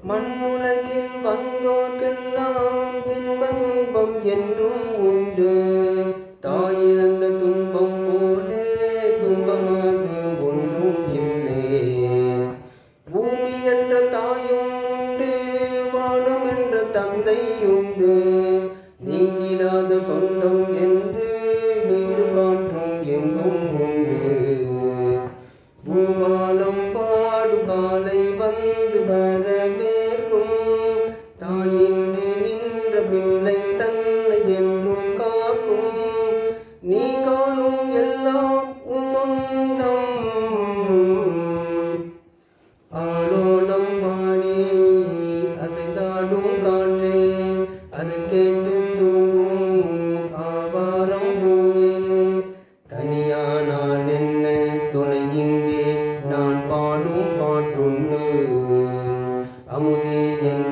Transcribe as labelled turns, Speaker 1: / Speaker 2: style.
Speaker 1: மண்ணுலகில் வந்தோர்க்கெல்லாம் இன்பம் துன்பம் என்றும் உண்டு. தாயிழந்த துன்பம் போலே துன்பமாது ஒன்றும் இல்லை. பூமி என்ற தாயும் உண்டு, வானம் என்ற தந்தையுண்டு. நீங்கிடாத சொந்தம் என்று நீரு காற்றும் எங்கும் உண்டு. பூபாலம் பாடும் காலை வந்து வரவேற்கும். தாயின்றி நின்ற பிள்ளை தன்னை என்றும் காக்கும். நீ காணும் எல்லாம் உன் சொந்தம். ஆலோலம் பாடி அசைந்தாடும் காற்றே, அது கேட்டு தூங்கும் ஆவாரம் பூவே. தனியானால் என்ன துணை இங்கே, நான் பாடும் பாட்டுண்டு. அமுதே என்